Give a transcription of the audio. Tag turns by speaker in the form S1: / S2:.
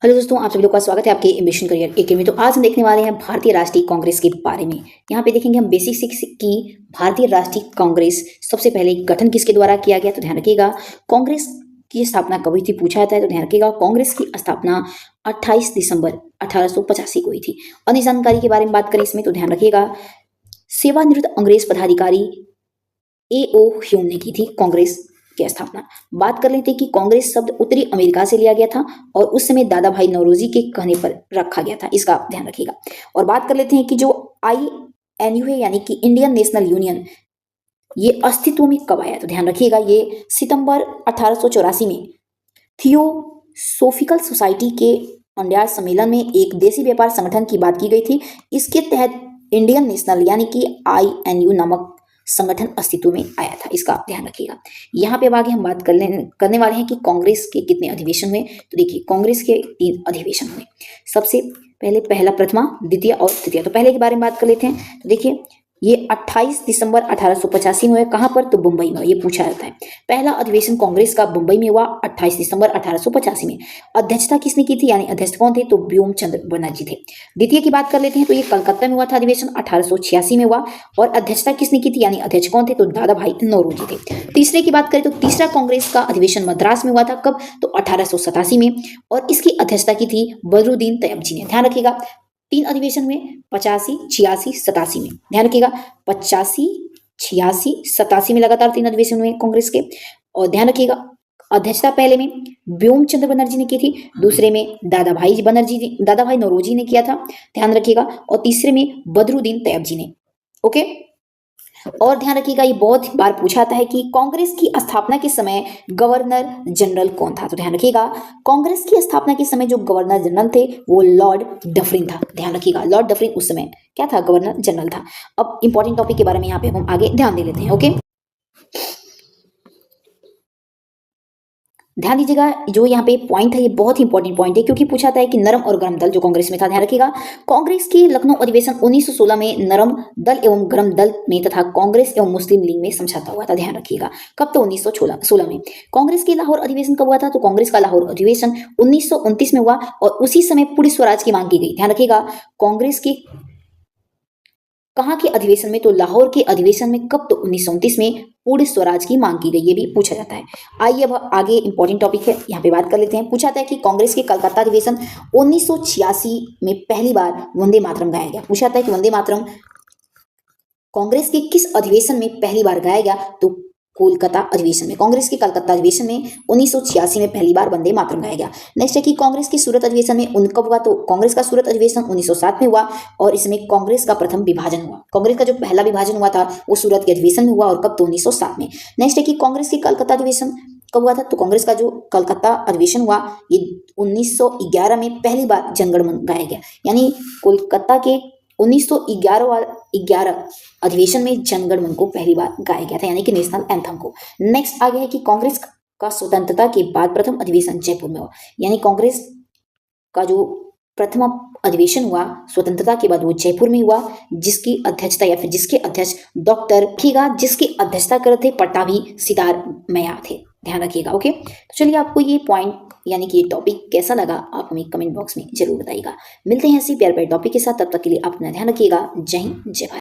S1: Hello दोस्तों, आप सभी लोग का स्वागत है आपके एम्बिशन करियर एके में। तो आज हम देखने वाले हैं भारतीय राष्ट्रीय कांग्रेस के बारे में। यहाँ पे देखेंगे हम बेसिक सिक्स की भारतीय राष्ट्रीय कांग्रेस सबसे पहले गठन किसके द्वारा किया गया, तो ध्यान रखिएगा। कांग्रेस की स्थापना कब हुई थी पूछा जाता है, तो ध्यान रखिएगा कांग्रेस की स्थापना 28 दिसंबर 1885 को हुई थी। अन्य जानकारी के बारे में बात करें इसमें, तो ध्यान रखिएगा सेवानिवृत्त अंग्रेज पदाधिकारी ए.ओ. ह्यूम ने की थी कांग्रेस की स्थापना। बात कर लेते हैं कि कांग्रेस शब्द उत्तरी अमेरिका से लिया गया था और उस समय दादा भाई नौरोजी के कहने पर रखा गया था, इसका ध्यान रखिएगा। और बात कर लेते हैं कि जो INU है यानी कि इंडियन नेशनल यूनियन, ये अस्तित्व में कब आया, तो ध्यान रखिएगा ये सितंबर 1884 में थियोसोफिकल सोसाइटी के अंडयार सम्मेलन में एक देशी व्यापार संगठन की बात की गई थी। इसके तहत इंडियन नेशनल यानी कि INU नामक संगठन अस्तित्व में आया था, इसका ध्यान रखिएगा। यहाँ पे अब आगे हम बात करने वाले हैं कि कांग्रेस के कितने अधिवेशन हुए। तो देखिए कांग्रेस के 3 अधिवेशन हुए। सबसे पहले पहला, प्रथमा, द्वितीय और तृतीय। तो पहले के बारे में बात कर लेते हैं। तो देखिए ये 28 दिसंबर 1885 में हुआ। कहाँ पर, तो मुंबई में, ये पूछा जाता है। पहला अधिवेशन कांग्रेस का मुंबई में हुआ 28 दिसंबर 1885 में। अध्यक्षता किसने की थी, यानी अध्यक्ष कौन थे, तो व्योम चंद्र बनर्जी थे। द्वितीय की बात कर लेते हैं, तो ये कलकत्ता में हुआ था अधिवेशन, 1886 में हुआ। और अध्यक्षता किसने की थी, यानी अध्यक्ष कौन थे, तो दादा भाई नौरोजी थे। तीसरे की बात करें तो तीसरा कांग्रेस का अधिवेशन मद्रास में हुआ था, कब, तो 1887 में। और इसकी अध्यक्षता की थी बदरुद्दीन तैयब जी ने। ध्यान रखिएगा 3 अधिवेशन में 85, 86, 87 में। ध्यान रखिएगा 85, 86, 87 में लगातार 3 अधिवेशन हुए कांग्रेस के। और ध्यान रखिएगा अध्यक्षता पहले में व्योम चंद्र बनर्जी ने की थी, दूसरे में दादा भाई नौरोजी ने किया था, ध्यान रखिएगा। और तीसरे में बदरुद्दीन तैयब जी ने। ओके। और ध्यान रखिएगा ये बहुत बार पूछा जाता है कि कांग्रेस की स्थापना के समय गवर्नर जनरल कौन था। तो ध्यान रखिएगा कांग्रेस की स्थापना के समय जो गवर्नर जनरल थे वो लॉर्ड डफरिन था। ध्यान रखिएगा लॉर्ड डफरिन उस समय क्या था, गवर्नर जनरल था। अब इंपॉर्टेंट टॉपिक के बारे में यहाँ पे हम आगे ध्यान दे लेते हैं। ओके, ध्यान दीजिएगा जो यहाँ पे पॉइंट है ये बहुत ही इंपॉर्टेंट पॉइंट है, क्योंकि पूछा था कि नरम और गरम दल जो कांग्रेस में था। ध्यान रखिएगा कांग्रेस की लखनऊ अधिवेशन 1916 में नरम दल एवं गरम दल में तथा कांग्रेस एवं मुस्लिम लीग में समझौता हुआ था। ध्यान रखिएगा कब, तो 1916 में। कांग्रेस की लाहौर अधिवेशन कब हुआ था, तो कांग्रेस का लाहौर अधिवेशन 1929 में हुआ और उसी समय पूर्ण स्वराज की मांग की गई। ध्यान रखिएगा कांग्रेस की कहाँ के अधिवेशन में, तो लाहौर के अधिवेशन में, कब, तो 1929 में पूर्ण स्वराज की मांग की गई, ये भी पूछा जाता है। आइए अब आगे इंपॉर्टेंट टॉपिक है यहाँ पे बात कर लेते हैं। पूछा जाता है कि कांग्रेस के कलकत्ता अधिवेशन 1986 में पहली बार वंदे मातरम गाया गया। पूछा जाता है कि वंदे मातरम कांग्रेस के किस अधिवेशन में पहली बार गाया गया, तो कोलकाता अधिवेशन में। कांग्रेस के कलकत्ता अधिवेशन में 1986 में पहली बार वंदे मातरम गाया गया। नेक्स्ट है कि कांग्रेस की सूरत अधिवेशन में कब हुआ, तो कांग्रेस का सूरत अधिवेशन 1907 में हुआ और इसमें कांग्रेस का प्रथम विभाजन हुआ। कांग्रेस का जो पहला विभाजन हुआ था वो सूरत के अधिवेशन में हुआ और कब, तो 1907 में। नेक्स्ट है कि कांग्रेस की कलकत्ता अधिवेशन कब हुआ था, तो कांग्रेस का जो कलकत्ता अधिवेशन हुआ ये 1911 में पहली बार जनगण मन गाया गया। यानी कोलकाता के 1911 अधिवेशन में जनगण मन को पहली बार गाया गया था, यानी कि नेशनल एंथम को। नेक्स्ट आगे है कि कांग्रेस का स्वतंत्रता के बाद प्रथम अधिवेशन जयपुर में हुआ। यानी कांग्रेस का जो प्रथम अधिवेशन हुआ स्वतंत्रता के बाद वो जयपुर में हुआ, जिसकी अध्यक्षता या फिर जिसके अध्यक्ष डॉक्टर खीगा, जिसकी अध्यक्षता कर रहे थे पट्टाभी सितार मैया थे। ध्यान रखिएगा। ओके, तो चलिए आपको ये पॉइंट यानी कि ये टॉपिक कैसा लगा आप हमें कमेंट बॉक्स में जरूर बताइएगा। मिलते हैं ऐसी प्यार प्यारे टॉपिक के साथ, तब तक के लिए आप अपना ध्यान रखिएगा। जय हिंद, जय भारत।